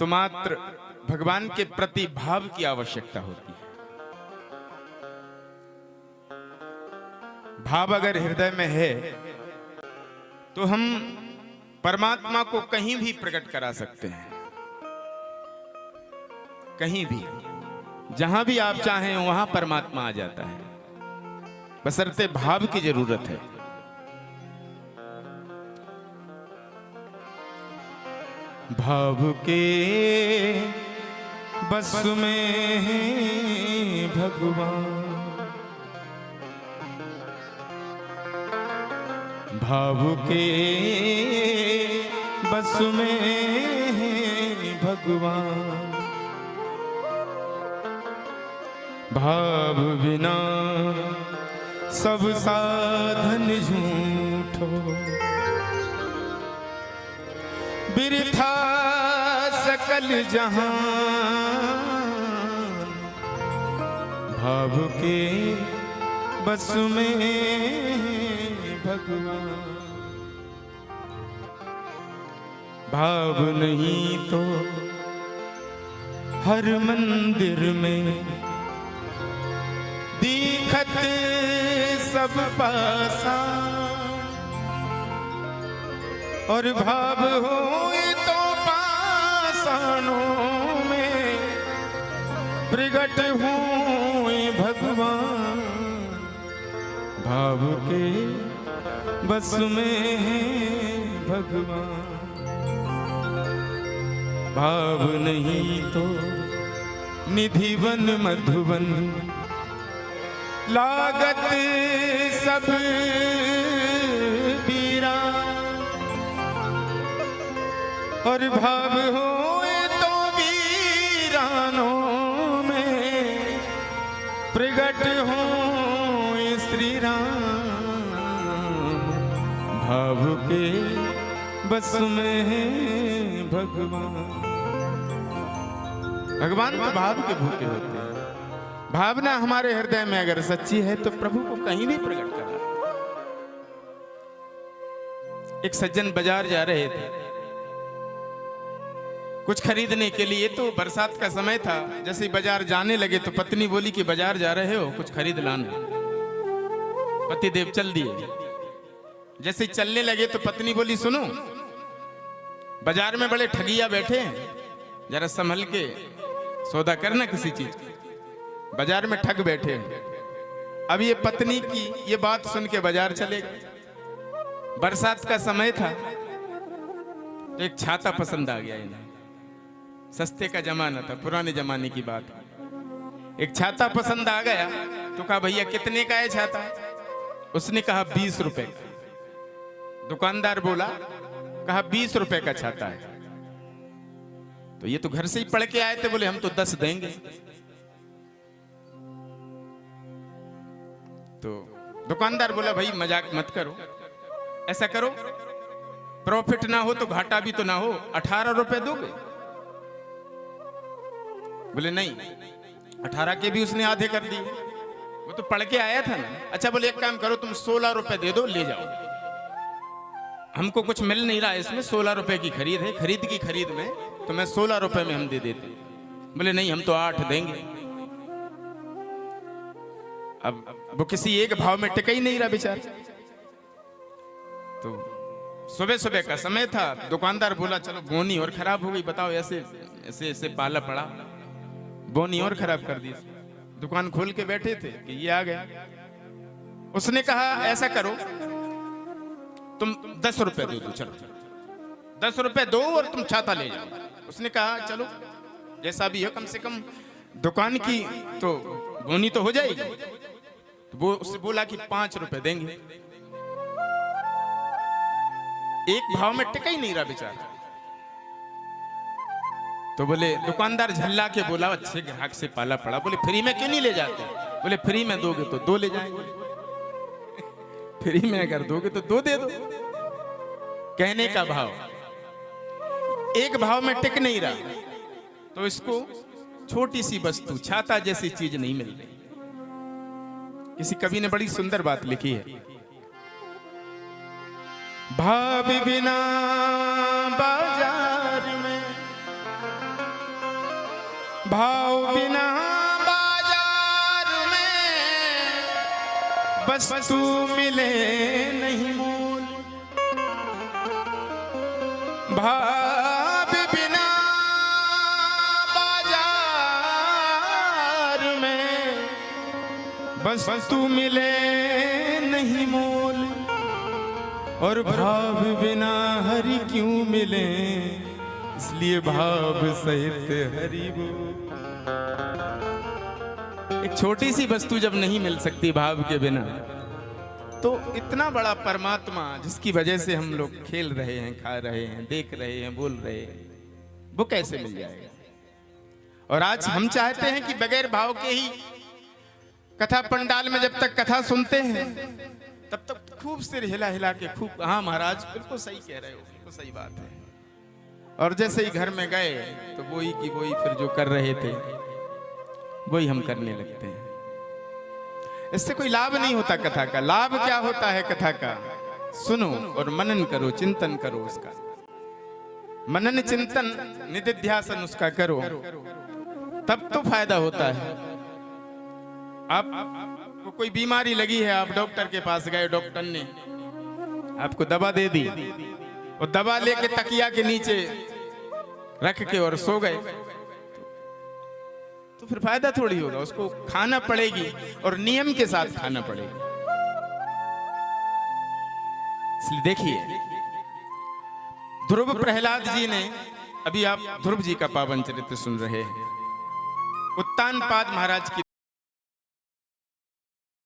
तो मात्र भगवान के प्रति भाव की आवश्यकता होती है। भाव अगर हृदय में है तो हम परमात्मा को कहीं भी प्रकट करा सकते हैं। कहीं भी, जहां भी आप चाहें वहां परमात्मा आ जाता है, बशर्ते भाव की जरूरत है। भाव के बस में है भगवान, भाव के बस में है भगवान। भाव बिना सब साधन झूठो, बिरथा सकल जहान। भाव के बस में भगवान, भाव नहीं तो हर मंदिर में दीखत सब पासा, और भाव हो तो पाषाणों में प्रगट हुए भगवान। भाव के बस में है भगवान, भाव नहीं तो निधिवन मधुवन लागत सब बीरा, और भाव हो तो वीरानों में प्रगट हो श्री राम। भाव के बस में है भगवान। भगवान तो भाव के भूखे होते हैं। भावना हमारे हृदय में अगर सच्ची है तो प्रभु को कहीं भी प्रकट करा। एक सज्जन बाजार जा रहे थे कुछ खरीदने के लिए, तो बरसात का समय था। जैसे बाजार जाने लगे तो पत्नी बोली कि बाजार जा रहे हो, कुछ खरीद लाना। पति देव चल दिए। जैसे चलने लगे तो पत्नी बोली, सुनो बाजार में बड़े ठगिया बैठे हैं, जरा संभल के सौदा करना किसी चीज की। बाजार में ठग बैठे हैं। अब ये पत्नी की ये बात सुन के बाजार चले गए। बरसात का समय था तो एक छाता पसंद आ गया इन्हें। सस्ते का जमाना था, पुराने जमाने की बात। एक छाता पसंद आ गया तो कहा, भैया कितने का है छाता? उसने कहा 20 रुपए का। दुकानदार बोला, कहा 20 रुपए का छाता है। तो ये तो घर से ही पढ़ के आए थे, बोले हम तो 10 देंगे। तो दुकानदार बोला, भाई मजाक मत करो, ऐसा करो प्रॉफिट ना हो तो घाटा भी तो ना हो, 18 रुपए दोगे? बोले नहीं, 18 के भी उसने आधे कर दिए। वो तो पढ़ के आया था ना। अच्छा बोले एक काम करो, तुम 16 रुपए दे दो, ले जाओ, हमको कुछ मिल नहीं रहा इसमें, 16 रुपए की खरीद है, खरीद की खरीद में तो मैं 16 रुपए में हम दे देते। बोले नहीं, हम तो 8 देंगे। अब वो किसी एक भाव में टिका ही नहीं रहा बेचारा। तो सुबह सुबह का समय था। दुकानदार बोला, चलो बोनी और खराब हो गई, बताओ ऐसे ऐसे ऐसे पाला पड़ा, बोनी और खराब कर दी। दुकान खोल के बैठे थे कि ये आ गया। उसने कहा, ऐसा करो तुम 10 रुपए दे दो, चलो 10 रुपए दो और तुम छाता ले जाओ। उसने कहा चलो जैसा भी हो, कम से कम दुकान की तो बोनी तो हो जाएगी। तो वो उससे बोला कि 5 रुपए देंगे। एक भाव में टिका ही नहीं रहा बेचारा। तो बोले दुकानदार झल्ला के बोला, अच्छे ग्राहक से पाला पड़ा। बोले फ्री में क्यों नहीं ले जाते? बोले फ्री में दोगे तो 2 ले जाएंगे, फ्री में अगर दोगे तो 2 दे दो। कहने का भाव एक भाव में टिक नहीं रहा तो इसको छोटी सी वस्तु छाता जैसी चीज नहीं मिल रही। किसी कवि ने बड़ी सुंदर बात लिखी है, भाव बिना बाजार में भाव बिना बाजार में वस्तु मिले नहीं मूल। भाव बिना बाजार में वस्तु मिले नहीं मूल। और भाव बिना हरि क्यों मिले, इसलिए भाव सहित हरि बोल। एक छोटी सी वस्तु जब नहीं मिल सकती भाव के बिना, तो इतना बड़ा परमात्मा जिसकी वजह से हम लोग खेल रहे हैं, खा रहे हैं, देख रहे हैं, बोल रहे हैं, वो कैसे मिल जाएगा। और आज हम चाहते हैं कि बगैर भाव के ही कथा पंडाल में जब तक कथा सुनते हैं तब तक खूब सिर हिला हिला के खूब, हाँ महाराज बिल्कुल सही कह रहे हो, बिल्कुल सही बात है। और जैसे ही घर में गए तो वही की वही फिर जो कर रहे थे वही हम करने लगते हैं। इससे कोई लाभ नहीं होता कथा का। लाभ क्या होता है कथा का? सुनो और मनन करो, चिंतन करो उसका। मनन चिंतन निधिध्यासन उसका करो, तब तो फायदा होता है। आपको कोई बीमारी लगी है, आप डॉक्टर के पास गए, डॉक्टर ने आपको दवा दे दी और दवा लेके तकिया के नीचे रख के और सो गए, तो फिर फायदा थोड़ी होगा। उसको खाना पड़ेगी और नियम के साथ खाना पड़ेगा। इसलिए देखिए, ध्रुव प्रहलाद जी ने, अभी आप ध्रुव जी का पावन चरित्र सुन रहे हैं, उत्तानपाद महाराज की